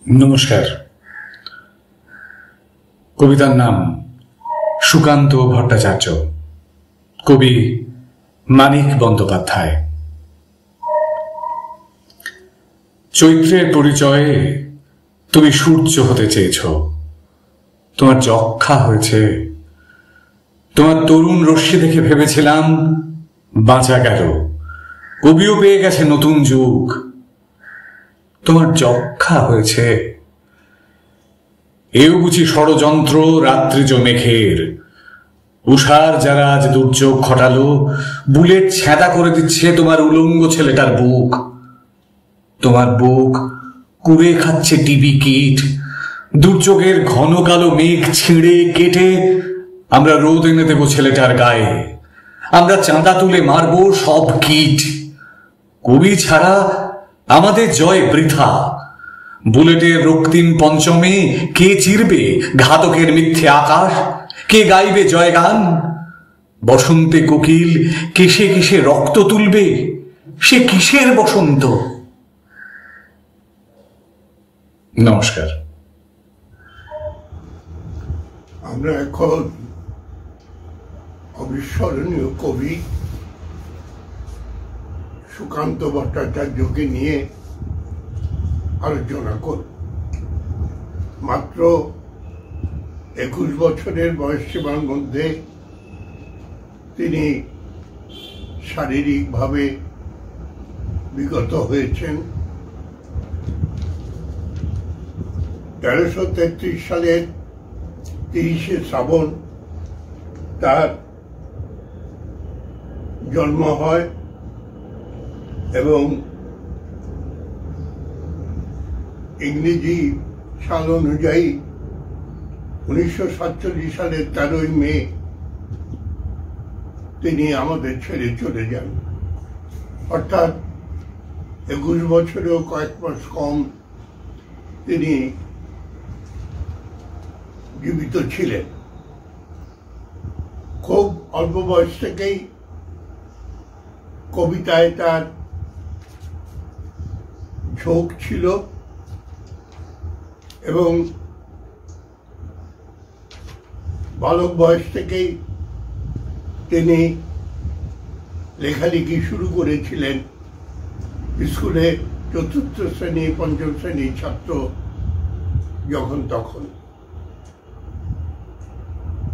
নমস্কার। কবিতার নাম সুকান্ত ভট্টাচার্য, কবি মানিক বন্দ্যোপাধ্যায়। চৈত্রের পরিচয়ে তুমি সূর্য হতে চেয়েছ, তোমার যক্ষা হয়েছে। তোমার তরুণ রশ্মি দেখে ভেবেছিলাম বাঁচা গেল, কবিও পেয়ে গেছে নতুন যুগ। তোমার যক্ষা হয়েছে। এও বুঝি ষড়যন্ত্র রাত্রিজ মেঘের, উষার যারা আজ দুর্যোগ ঘটালো, বুলেট ছেঁদা করে দিচ্ছে তোমার উলঙ্গ ছেলেটার বুক। তোমার বুক কুড়ে খাচ্ছে টিবি কীট। দুর্যোগের ঘন কালো মেঘ ছিঁড়ে কেটে আমরা রোদ এনে দেব ছেলেটার গায়ে। আমরা চাঁদা তুলে মারব সব কীট। কবি ছাড়া আমাদের জয় বৃথা। বুলেটের রক্তিম পঞ্চমে কে চিরবে ঘাতকের মিথ্যে আকাশ? কে গাইবে জয়গান? বসন্তে কোকিল কেশে কেশে রক্ত তুলবে, সে কিসের বসন্ত? নমস্কার। আমরা এখন অবিস্মরণীয় কবি সুকান্ত ভট্টাচার্যকে নিয়ে আলোচনা করব। মাত্র 21 বছরের বয়স সীমার মধ্যে তিনি শারীরিকভাবে বিগত হয়েছেন। 1333 সালের 30শে শ্রাবণ তার জন্ম হয় এবং ইংরেজি সাল অনুযায়ী 1947 সালের 13ই মে তিনি আমাদের ছেড়ে চলে যান। অর্থাৎ 21 বছরেও কয়েক মাস কম তিনি জীবিত ছিলেন। খুব অল্প বয়স থেকেই কবিতায় তার ঝোঁক ছিল এবং বালক বয়স থেকেই তিনি লেখালেখি শুরু করেছিলেন। স্কুলে 4র্থ শ্রেণী 5ম শ্রেণীর ছাত্র যখন তখন।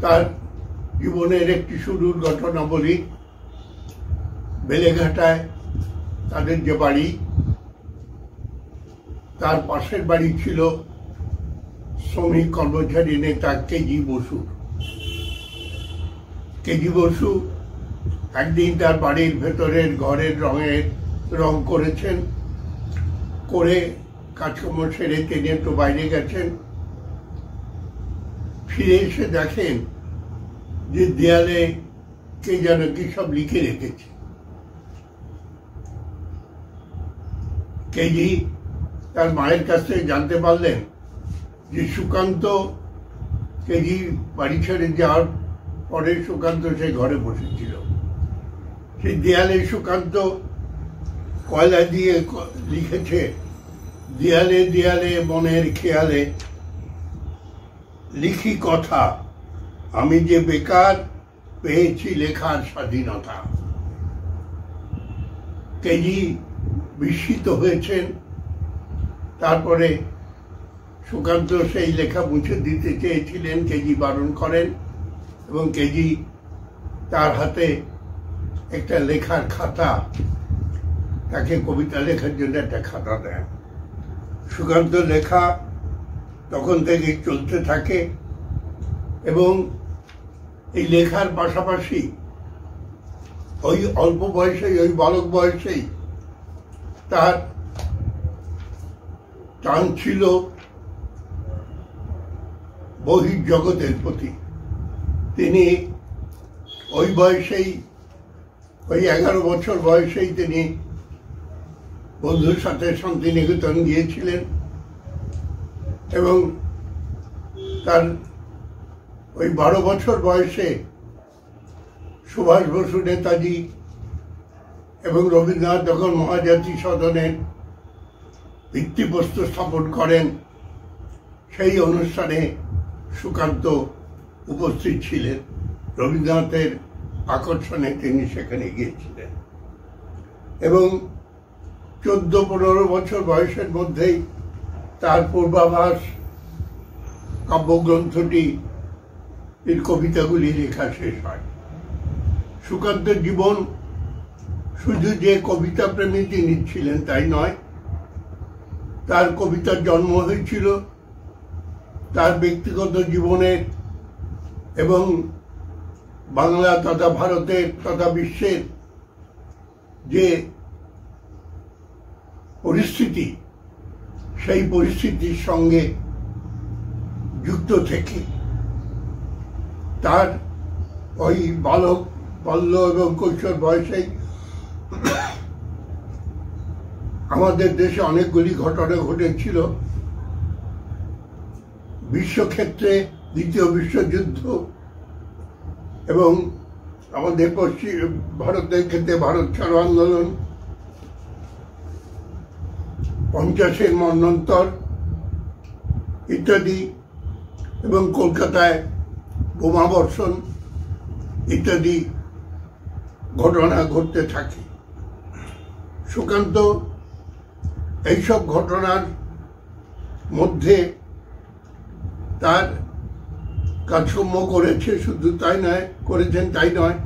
তার জীবনের একটি শুরুর ঘটনা বলি। বেলেঘাটায় তাদের যে বাড়ি, তার পাশের বাড়ি ছিল শ্রমিক কর্মচারী নেতা কেজি বসু। কেজি বসু একদিন তার বাড়ির ভেতরের ঘরের রং করেছেন, করে কাজকর্ম সেরে তিনি একটু বাইরে গেছেন। ফিরে এসে দেখেন যে দেয়ালে কে যেন কি সব লিখে রেখেছে। কেজি তার মায়ের কাছ থেকে জানতে পারলেন যে সুকান্ত, কেজি বাড়ি ছেড়ে যাওয়ার পরে সুকান্ত সেই ঘরে বসেছিল। সেই দেয়ালে সুকান্ত কয়লা দিয়ে লিখেছে, দেয়ালে দেয়ালে মনের খেয়ালে লিখি কথা, আমি যে বেকার পেয়েছি লেখার স্বাধীনতা। কেজি বিস্মিত হয়েছেন। তারপরে সুকান্ত সেই লেখা মুছে দিতে চেয়েছিলেন, কেজি বারণ করেন এবং কেজি তার হাতে একটা লেখার খাতা, তাকে কবিতা লেখার জন্য একটা খাতা দেন। সুকান্ত লেখা তখন থেকে চলতে থাকে এবং এই লেখার পাশাপাশি ওই অল্প বয়সেই, ওই বালক বয়সেই তার টান ছিল বহির্জগতের প্রতি। তিনি ওই বয়সেই, ওই 11 বছর বয়সেই তিনি বন্ধুর সাথে শান্তিনিকেতন গিয়েছিলেন এবং তার ওই 12 বছর বয়সে সুভাষ বসু, নেতাজি এবং রবীন্দ্রনাথ যখন মহাজাতি সদনের ভিত্তিপ্রস্তর স্থাপন করেন সেই অনুষ্ঠানে সুকান্ত উপস্থিত ছিলেন। রবীন্দ্রনাথের আকর্ষণে তিনি সেখানে গিয়েছিলেন এবং 14-15 বছর বয়সের মধ্যেই তার পূর্বাভাস কাব্যগ্রন্থটি এর কবিতাগুলি লেখা শেষ হয়। সুকান্তের জীবন শুধু যে কবিতা প্রেমী তিনি ছিলেন তাই নয়, তার কবিতার জন্ম হয়েছিল তার ব্যক্তিগত জীবনের এবং বাংলা তথা ভারতের তথা বিশ্বের যে পরিস্থিতি, সেই পরিস্থিতির সঙ্গে যুক্ত থেকে তার ওই বাল্য এবং কৈশোর বয়সেই আমাদের দেশে অনেকগুলি ঘটনা ঘটেছিল। বিশ্বক্ষেত্রে দ্বিতীয় বিশ্বযুদ্ধ এবং আমাদের পশ্চিম ভারতের ক্ষেত্রে ভারত ছাড়ো আন্দোলন, 50-এর মন্বন্তর ইত্যাদি, এবং কলকাতায় বোমাবর্ষণ ইত্যাদি ঘটনা ঘটতে থাকে। সুকান্ত এইসব ঘটনার মধ্যে তার কাজকর্ম করেছেন তাই নয়,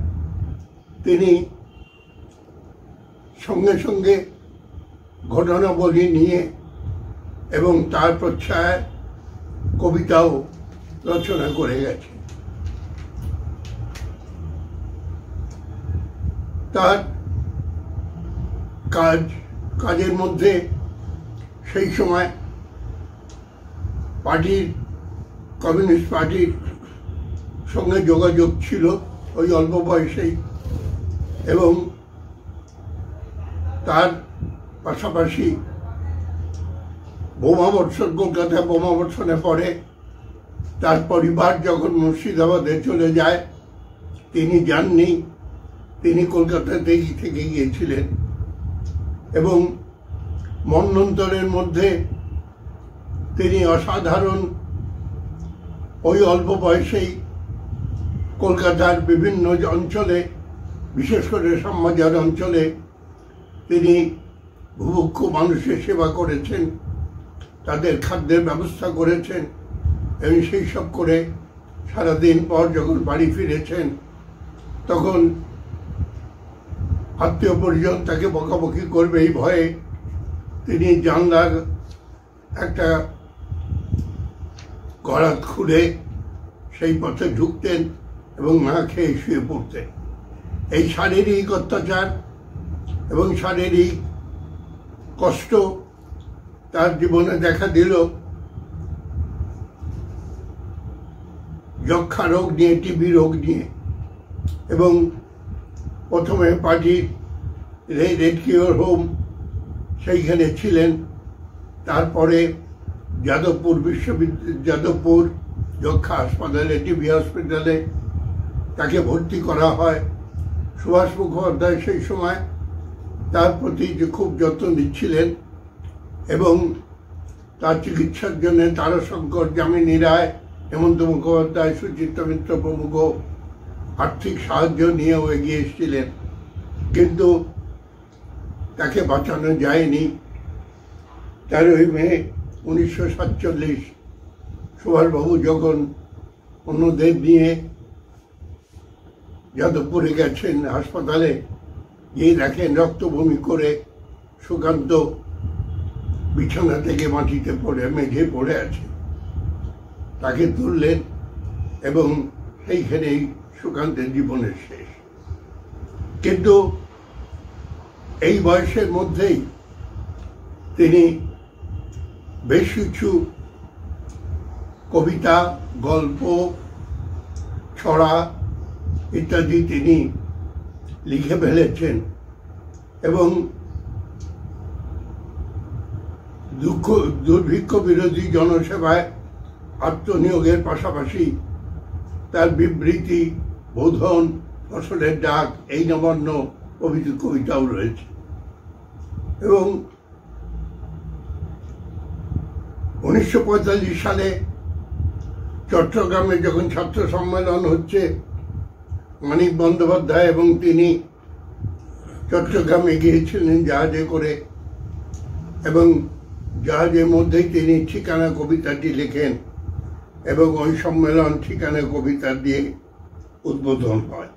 তিনি সঙ্গে সঙ্গে ঘটনাবলী নিয়ে এবং তার প্রচ্ছায় কবিতাও রচনা করে গেছে। তার কাজের মধ্যে সেই সময় কমিউনিস্ট পার্টির সঙ্গে যোগাযোগ ছিল ওই অল্প বয়সেই, এবং তার পাশাপাশি কলকাতায় বোমাবর্ষণে পরে তার পরিবার যখন মুর্শিদাবাদে চলে যায়, তিনি যাননি, তিনি কলকাতাতেই থেকে গিয়েছিলেন এবং মন্বন্তরের মধ্যে তিনি অসাধারণ ওই অল্প বয়সেই কলকাতার বিভিন্ন অঞ্চলে, বিশেষ করে শ্যামবাজার অঞ্চলে তিনি ভুভুক্ষ মানুষের সেবা করেছেন, তাদের খাদ্যের ব্যবস্থা করেছেন এবং সেই সব করে সারাদিন পর যখন বাড়ি ফিরেছেন তখন আত্মীয় পরিজন তাকে বকাবকি করবে এই ভয়ে তিনি জানলার একটা গরাদ খুলে সেই পথে ঢুকতেন এবং না খেয়ে শুয়ে পড়তেন। এই শারীরিক অত্যাচার এবং শারীরিক কষ্ট তার জীবনে দেখা দিল যক্ষা রোগ নিয়ে, টিবি রোগ নিয়ে, এবং প্রথমে পার্টির রেড কিওর হোম সেইখানে ছিলেন, তারপরে যাদবপুর যক্ষা হাসপাতালে, টিবি হসপিটালে তাকে ভর্তি করা হয়। সুভাষ মুখোপাধ্যায় সেই সময় তার প্রতি খুব যত্ন নিচ্ছিলেন এবং তার চিকিৎসার জন্য তারাশঙ্কর, যামিনী রায়, হেমন্ত মুখোপাধ্যায়, সুচিত্রা মিত্র প্রমুখ আর্থিক সাহায্য নিয়েও এগিয়ে এসেছিলেন, কিন্তু তাকে বাঁচানো যায়নি। 13 মে 1947 সুভাষবাবু যখন অন্যদের নিয়ে যাদবপুরে গেছেন হাসপাতালে, গিয়ে দেখেন রক্তবমি করে সুকান্ত বিছানা থেকে মাটিতে মেঝে পড়ে আছে। তাকে তুললেন এবং সেইখানেই সুকান্তের জীবনের শেষ। কিন্তু এই বয়সের মধ্যেই তিনি বেশ কিছু কবিতা, গল্প, ছড়া ইত্যাদি তিনি লিখে ফেলেছেন এবং দুর্ভিক্ষ বিরোধী জনসেবায় আত্মনিয়োগের পাশাপাশি তার বিবৃতি, বোধন, ফসলের ডাক, এই নবান্ন প্রভৃতি কবিতাও রয়েছে। এবং 1945 সালে চট্টগ্রামে যখন ছাত্র সম্মেলন হচ্ছে, মানিক বন্দ্যোপাধ্যায় এবং তিনি চট্টগ্রামে গিয়েছিলেন জাহাজে করে, এবং জাহাজের মধ্যেই তিনি ঠিকানা কবিতাটি লেখেন এবং ওই সম্মেলন ঠিকানা কবিতা দিয়ে উদ্বোধন হয়।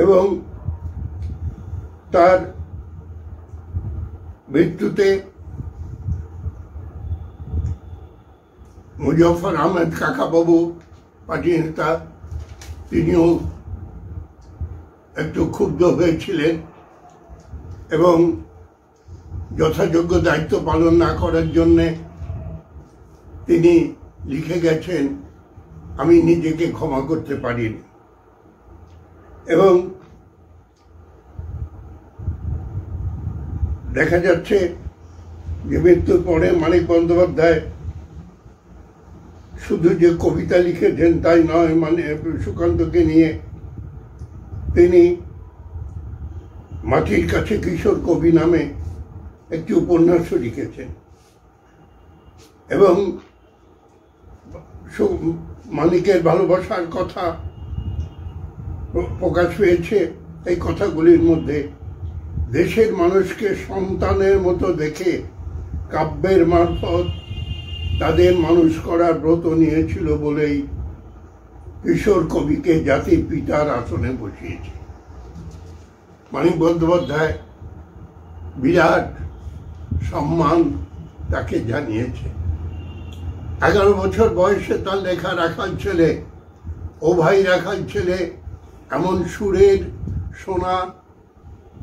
এবং তার মৃত্যুতে মুজফফর আহমেদ কাকাবাবু পার্টি নেতা, তিনিও একটু ক্ষুব্ধ হয়েছিলেন এবং যথাযোগ্য দায়িত্ব পালন না করার জন্যে তিনি লিখে গেছেন, আমি নিজেকে ক্ষমা করতে পারিনি। এবং দেখা যাচ্ছে যে মৃত্যুর পরে মানিক বন্দ্যোপাধ্যায় শুধু যে কবিতা লিখেছেন তাই নয়, মানে সুকান্তকে নিয়ে তিনি মাটির কাছে কিশোর কবি নামে একটি উপন্যাসও লিখেছেন। এবং মানিকের ভালোবাসার কথা প্রকাশ পেয়েছে এই কথাগুলির মধ্যে। দেশের মানুষকে সন্তানের মতো দেখে কাব্যের মারফত তাদের মানুষ করার ব্রত নিয়েছিল বলেই কিশোর কবিকে জাতির পিতার আসনে বসিয়েছে। মানিক বন্দ্যোপাধ্যায় বিরাট সম্মান তাকে জানিয়েছে। 11 বছর বয়সে তার লেখা রাখাল ছেলে, ও ভাই রাখাল ছেলে, এমন সুরের সোনা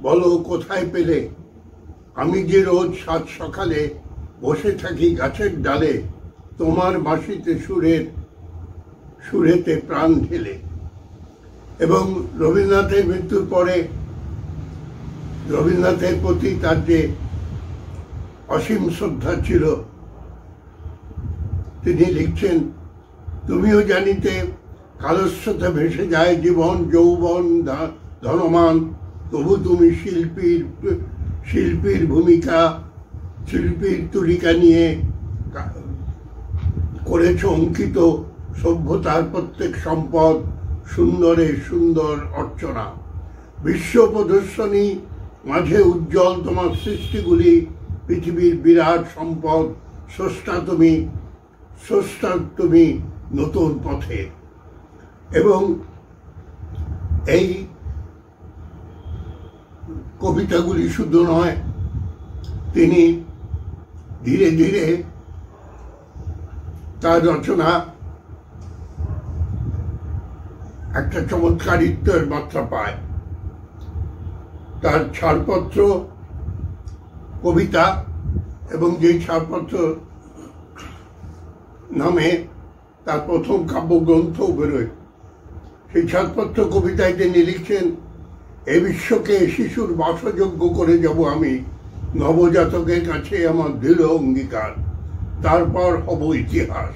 বলো কোথায় পেলে, আমি যে রোজ সাত সকালে বসে থাকি গাছের ডালে, তোমার বাঁশিতে সুরেতে প্রাণ ঢেলে। এবং রবীন্দ্রনাথের মৃত্যুর পরে রবীন্দ্রনাথের প্রতি তার যে অসীম শ্রদ্ধা ছিল, তিনি লিখছেন, তুমিও জানিতে কালস্রোতে ভেসে যায় জীবন যৌবন ধনমান, তবু তুমি শিল্পীর ভূমিকা, শিল্পীর তুলিকা নিয়ে করেছ অঙ্কিত সভ্যতার প্রত্যেক সম্পদ, সুন্দরে সুন্দর অর্চনা। বিশ্ব প্রদর্শনী মাঝে উজ্জ্বল তোমার সৃষ্টিগুলি, পৃথিবীর বিরাট সম্পদ, স্রষ্টা তুমি নতুন পথে। এবং এই কবিতাগুলি শুধু নয়, তিনি ধীরে ধীরে তার রচনা একটা চমৎকারিত্বের মাত্রা পায়। তার ছাড়পত্র কবিতা, এবং যেই ছাড়পত্র নামে তার প্রথম কাব্যগ্রন্থও বেরোয়, সেই ছাড়পত্র কবিতায় তিনি লিখছেন, এ বিশ্বকে শিশুর বাসযোগ্য করে যাব আমি, নবজাতকের কাছে আমার দৃঢ় অঙ্গীকার, তারপর হব ইতিহাস।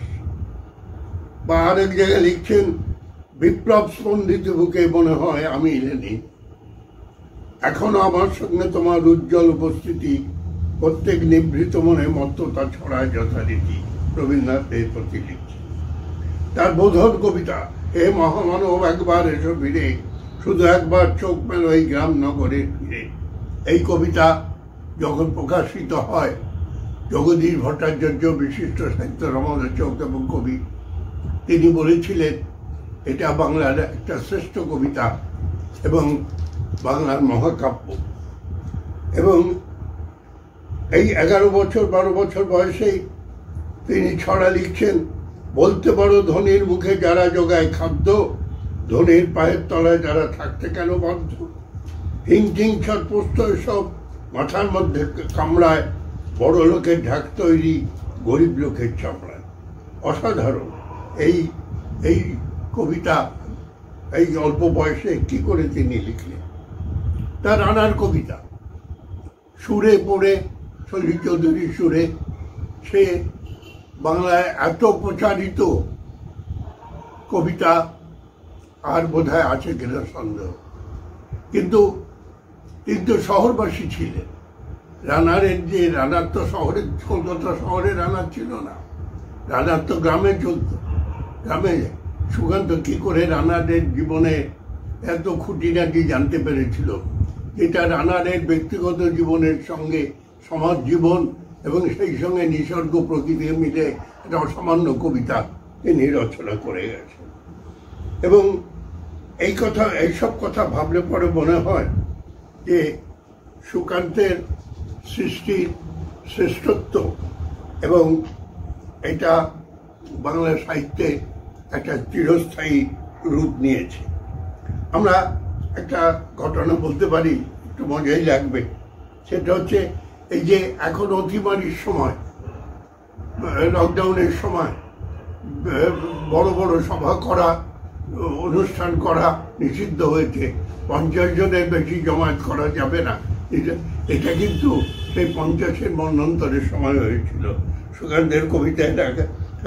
বা আরেক জায়গায় লিখছেন, বিপ্লব স্পন্দিত বুকে মনে হয় আমি লেনি, এখনো আমার সঙ্গে তোমার উজ্জ্বল উপস্থিতি, প্রত্যেক নিভৃত মনে মত্ততা ছড়ায় যথারীতি। রবীন্দ্রনাথের প্রতি লিখছে। তার বোধন কবিতা, হে মহামানব একবার এসো ফিরে, শুধু একবার চোখ মেল এই গ্রাম নগরের ফিরে। এই কবিতা যখন প্রকাশিত হয়, জগদীশ ভট্টাচার্য বিশিষ্ট সাহিত্য সমালোচক এবং কবি, তিনি বলেছিলেন এটা বাংলার একটা শ্রেষ্ঠ কবিতা এবং বাংলার মহাকাব্য। এবং এই 11-12 বছর বয়সেই তিনি ছড়া লিখছেন, বলতে বড় ধনির মুখে যারা জোগায় খাদ্য, ধনির পায়ের তলায় যারা থাকতে কেন বাধ্য। হিংটিং ছটপুষ্ট সব মাথার মধ্যে কামড়ায়, বড় লোকের ঢাক তৈরি গরিব লোকের চামড়ায়। অসাধারণ এই কবিতা এই অল্প বয়সে কি করে তিনি লিখলেন। তার রানার কবিতা সুরে পড়ে, সলিল চৌধুরীর সুরে, সে বাংলায় এত প্রচারিত কবিতা আর বোধহয় আছে কিনা সন্দেহ। কিন্তু শহরবাসী ছিলেন, রানারের যে রানার তো শহরে, কলকাতা শহরে রানার ছিল না, রানার তো গ্রামে চলত। গ্রামে সুকান্ত কি করে রানারের জীবনে এত খুঁটিনাটি জানতে পেরেছিল, যেটা রানারের ব্যক্তিগত জীবনের সঙ্গে সমাজ জীবন এবং সেই সঙ্গে নিসর্গ প্রকৃতি মিলে একটা অসামান্য কবিতা তিনি রচনা করে গেছেন। এবং এইসব কথা ভাবলে পরে মনে হয় যে সুকান্তের সৃষ্টির শ্রেষ্ঠত্ব এবং এটা বাংলা সাহিত্যে একটা চিরস্থায়ী রূপ নিয়েছে। আমরা একটা ঘটনা বলতে পারি, একটু মজাই লাগবে। সেটা হচ্ছে এই যে এখন অতিমারির সময়, লকডাউনের সময় বড় বড় সভা করা, অনুষ্ঠান করা নিষিদ্ধ হয়েছে, 50 জনের বেশি জমায়েত করা যাবে না। এটা কিন্তু সেই 50-এর মন্বন্তরের সময় হয়েছিল। সুকান্তের কবিতায়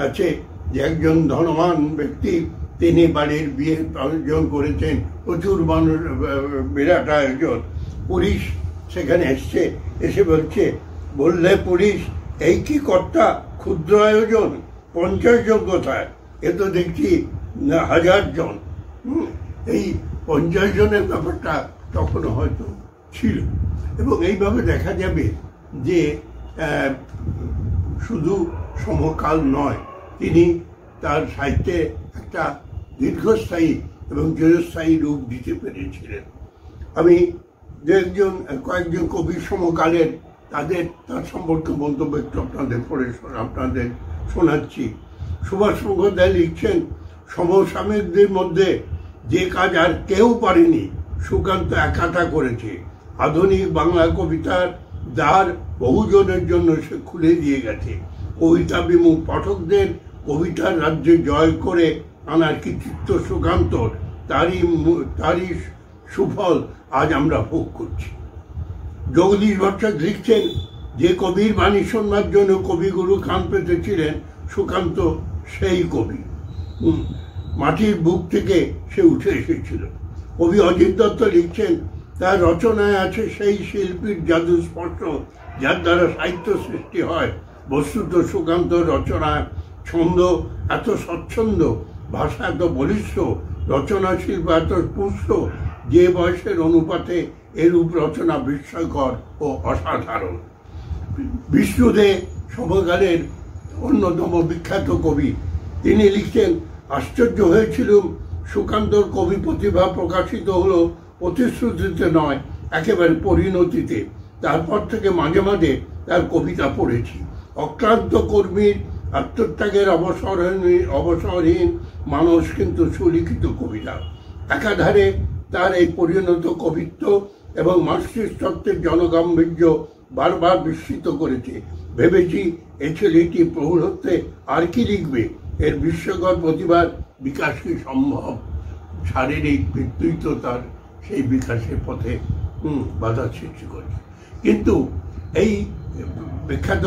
আছে যে একজন ধনবান ব্যক্তি, তিনি বাড়ির বিয়ে আয়োজন করেছেন, প্রচুর মানুষ, বিরাট আয়োজন। পুলিশ সেখানে এসে বললে পুলিশ, এই কি কর্তা, ক্ষুদ্র আয়োজন, 50 জন কোথায়? এ তো দেখছি 1000 জন। এই 50 জনের ব্যাপারটা তখন হয়তো ছিল। এবং এইভাবে দেখা যাবে যে শুধু সমকাল নয়, তিনি তার সাহিত্যে একটা দীর্ঘস্থায়ী এবং চিরস্থায়ী রূপ দিতে পেরেছিলেন। আমি কয়েকজন কবি সমকালের তার সম্পর্কে মন্তব্য আপনাদের শোনাচ্ছি। সুভাষ মুখোপাধ্যায় লিখছেন, সমসাময়িকদের মধ্যে যে কাজ আর কেউ পারেনি সুকান্ত একাটা করেছে। আধুনিক বাংলা কবিতার দ্বার বহুজনের জন্য সে খুলে দিয়ে গেছে। কবিতা বিমুখ পাঠকদের কবিতার রাজ্যে জয় করে আনার কৃতিত্ব সুকান্তর, তারই সুফল আজ আমরা ভোগ করছি। জগদীশ ভট্টাচার্য লিখছেন, যে কবির বাণী শোনার জন্য কবিগুরু কান পেতেছিলেন, সুকান্ত সেই কবি। মাটির বুক থেকে সে উঠে এসেছিল। কবি অজিত দত্ত লিখছেন, তার রচনায় আছে সেই শিল্পীর জাদু স্পর্শ যার দ্বারা সাহিত্য সৃষ্টি হয়। বস্তুত সুকান্ত রচনায় ছন্দ এত স্বচ্ছন্দ, ভাষা এত বলিষ্ঠ, রচনা শিল্প এত পুষ্ট, যে বয়সের অনুপাতে এরূপ রচনা বিস্ময়কর ও অসাধারণ। বিষ্ণুদে সমকালের অন্যতম বিখ্যাত কবি, তিনি লিখছেন, আশ্চর্য হয়েছিলাম সুকান্তর কবি প্রতিভা প্রকাশিত হলো প্রতিশ্রুতিতে নয়, একেবারে পরিণতিতে। তারপর থেকে মাঝে মাঝে তার কবিতা পড়েছি। অক্লান্ত কর্মীর আত্মত্যাগের অবসরহীন মানুষ কিন্তু সুলিখিত কবিতা। একাধারে তার এই পরিণত কবিত্ব এবং মার্কসিস্ট তত্ত্বের জনগাম্ভীর্য বারবার বিস্মিত করেছে। ভেবেছি এই ছেলেটি প্রৌঢ়ত্বে আর কি লিখবে, এর বিস্ময়কর প্রতিভার বিকাশ কি সম্ভব? শারীরিক মৃত্যুই তো তার সেই বিকাশের পথে বাধা সৃষ্টি করে। কিন্তু এই বিখ্যাত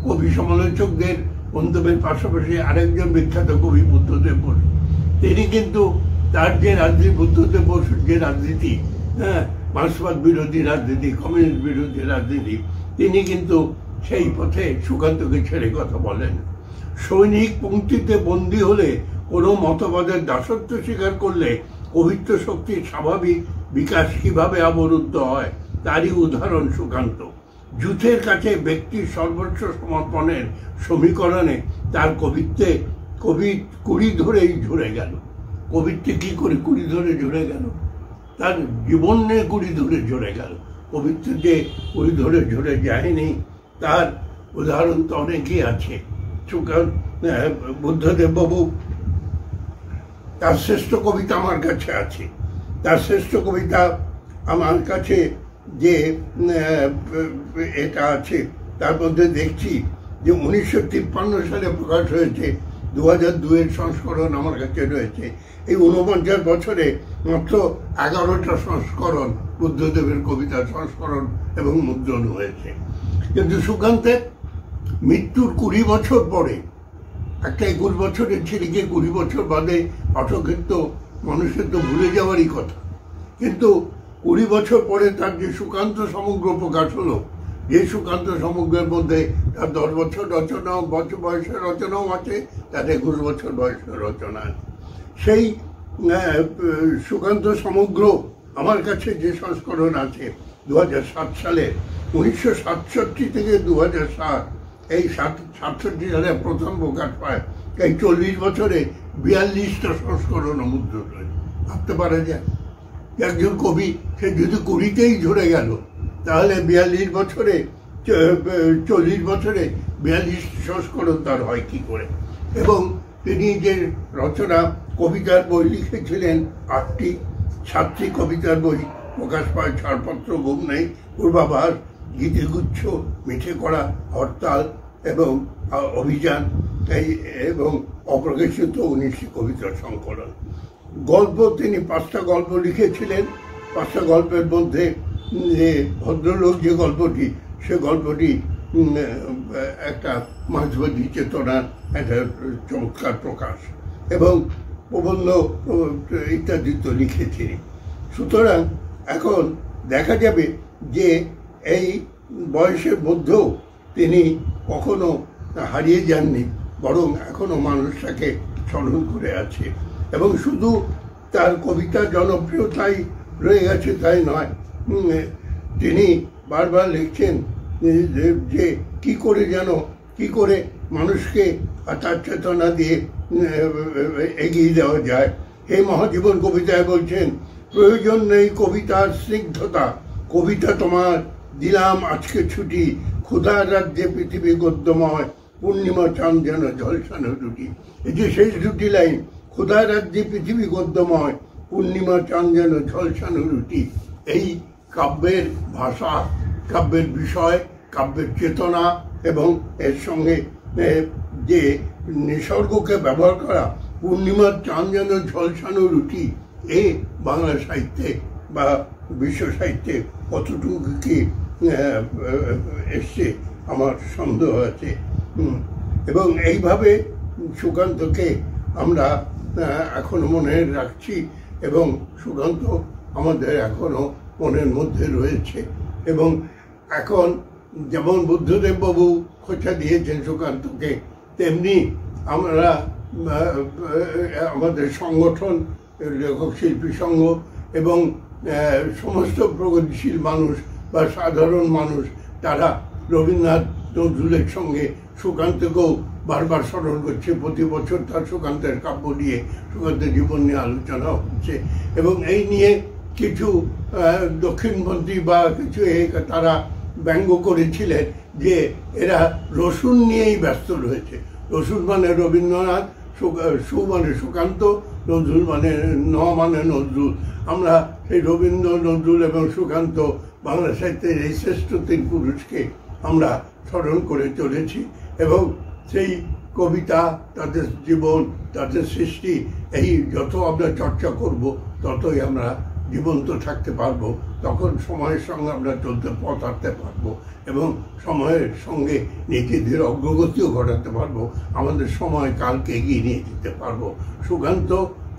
কবি সমালোচকদের মন্তব্যের পাশাপাশি আরেকজন বিখ্যাত কবি বুদ্ধদেব বসু, তিনি কিন্তু তার যে বুদ্ধদেব বসুর যে রাজনীতি, মার্ক্সবাদ বিরোধী রাজনীতি, কমিউনিস্ট বিরোধী রাজনীতি, তিনি কিন্তু সেই পথে সুকান্তকে ছেড়ে কথা বলেন। সৈনিক পঙ্ক্তিতে বন্দী হলে কোনো মতবাদের দাসত্ব স্বীকার করলে কবিত্ব শক্তির স্বাভাবিক বিকাশ কিভাবে অবরুদ্ধ হয়, তারই উদাহরণ সুকান্ত। যুথের কাছে ব্যক্তির সর্বোচ্চ সমর্পণের সমীকরণে তার কবিত্বে কুড়ি ধরেই ঝরে গেল। কবিত্বে কি করে কুড়ি ধরে ঝরে গেল? তার জীবন নিয়ে কুড়ি ধরে ঝরে গেল। কবিত্বে যে কুড়ি ধরে ঝরে যায়নি তার উদাহরণ তো অনেকই আছে। বুদ্ধদেব বাবু, তার শ্রেষ্ঠ কবিতা আমার কাছে আছে। তার শ্রেষ্ঠ কবিতা আমার কাছে যে এটা আছে, তার মধ্যে দেখছি যে 1953 সালে প্রকাশ হয়েছে, 2002-এর সংস্করণ আমার কাছে রয়েছে। এই 49 বছরে মাত্র 11টা সংস্করণ, বুদ্ধদেবের কবিতার সংস্করণ এবং মুদ্রণ হয়েছে। কিন্তু সুকান্তের মৃত্যুর 20 বছর পরে, একটা 21 বছরের ছেলেকে 20 বছর বাদে পাঠকের তো, মানুষের তো ভুলে যাওয়ারই কথা, কিন্তু 20 বছর পরে তার যে সুকান্ত সমগ্র প্রকাশ হলো, যে সুকান্ত সমগ্রের মধ্যে তার 10 বছর রচনা বয়সের রচনাও আছে, তার 21 বছর বয়সের রচনা আছে। সেই সুকান্ত সমগ্র আমার কাছে যে সংস্করণ আছে 2007 সালে, 1967 থেকে 2007, এই 67 সালে প্রথম প্রকাশ পায়। এই 40 বছরে 42টা সংস্করণ মুদ্রণ হয়েছে। ভাবতে পারা যায় একজন কবি সে যদি কুড়িতেই ঝরে গেল, তাহলে 42 বছরে 40 বছরে 42 সংস্করণ তার হয় কি করে। এবং তিনি যে রচনা কবিতার বই লিখেছিলেন 8টি, 7টি কবিতার বই প্রকাশ পায়। ছাড়পত্র, ঘুম নেই, পূর্বাভাস, গীতিগুচ্ছ, মিঠে করা, হরতাল এবং অভিযান, এবং অপ্রকাশিত 19টি কবিতার সংকলন। গল্প তিনি 5টা গল্প লিখেছিলেন। 5টা গল্পের মধ্যে ভদ্রলোক যে গল্পটি, সে গল্পটি একটা মাঝবাদী চেতনার একটা চমৎকার প্রকাশ, এবং প্রবন্ধ ইত্যাদি তো লিখেছিলেন। সুতরাং এখন দেখা যাবে যে এই বয়সের মধ্যেও তিনি কখনো হারিয়ে যাননি, বরং এখনো মানুষটাকে স্মরণ করে আছে। এবং শুধু তার কবিতা জনপ্রিয়তাই রয়ে গেছে তাই নয়, তিনি বারবার লিখছেন যে কি করে মানুষকে তার চেতনা দিয়ে এগিয়ে দেওয়া যায়। হে মহাজীবন কবিতায় বলছেন, প্রয়োজন নেই কবিতার স্নিগ্ধতা, কবিতা তোমার দিলাম আজকে ছুটি, ক্ষুধার রাজ্যে পৃথিবী গদ্যময়, পূর্ণিমা চাঁদ যেন ঝলসানো রুটি। এই যে শেষ দুটি লাইন, ক্ষুধার রাজ্যে পৃথিবী গদ্যময়, পূর্ণিমা চাঁদ যেন ঝলসানো রুটি, এই কাব্যের ভাষা, কাব্যের বিষয়, কাব্যের চেতনা এবং এর সঙ্গে যে নিসর্গকে ব্যবহার করা, পূর্ণিমার চাঁদ যেন ঝলসানো রুটি, এ বাংলা সাহিত্যে বা বিশ্ব সাহিত্যে কতটুকু কি এসছে আমার সন্দেহ আছে। এবং এইভাবে সুকান্তকে আমরা এখনো মনে রাখছি, এবং সুকান্ত আমাদের এখনো মনের মধ্যে রয়েছে। এবং এখন যেমন বুদ্ধদেব বাবু খোঁচা দিয়েছেন সুকান্তকে, তেমনি আমরা আমাদের সংগঠন, লেখক শিল্পী সংঘ এবং সমস্ত প্রগতিশীল মানুষ বা সাধারণ মানুষ, তারা রবীন্দ্রনাথ নজরুলের সঙ্গে সুকান্তকেও বারবার স্মরণ করছে। প্রতি বছর তার সুকান্তের কাব্য নিয়ে, সুকান্তের জীবন নিয়ে আলোচনা হচ্ছে। এবং এই নিয়ে কিছু দক্ষিণপন্থী বা কিছু তারা ব্যঙ্গ করেছিলেন যে এরা রসুন নিয়েই ব্যস্ত রয়েছে। রসুন মানে রবীন্দ্রনাথ, সু মানে সুকান্ত, নজরুল মানে মানে নজরুল। আমরা সেই রবীন্দ্র, নজরুল এবং সুকান্ত, বাংলা সাহিত্যের এই শ্রেষ্ঠ 3 পুরুষকে আমরা স্মরণ করে চলেছি। এবং সেই কবিতা, তাদের জীবন, তাদের সৃষ্টি, এই যত আমরা চর্চা করব, ততই আমরা জীবন্ত থাকতে পারবো। তখন সময়ের সঙ্গে আমরা পথ হাঁটতে পারবো এবং সময়ের সঙ্গে নিজেদের অগ্রগতিও ঘটাতে পারবো। আমাদের সময় কালকে এগিয়ে নিয়ে যেতে পারবো। সুকান্ত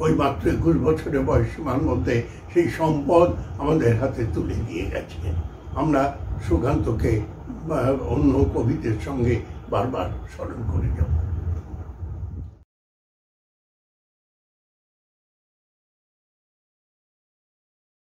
ওই মাত্র 21 বছরের বয়সীমার মধ্যে সেই সম্পদ আমাদের হাতে তুলে দিয়ে গেছে। আমরা সুকান্তকে অন্য কবিদের সঙ্গে বারবার স্মরণ করে যাব।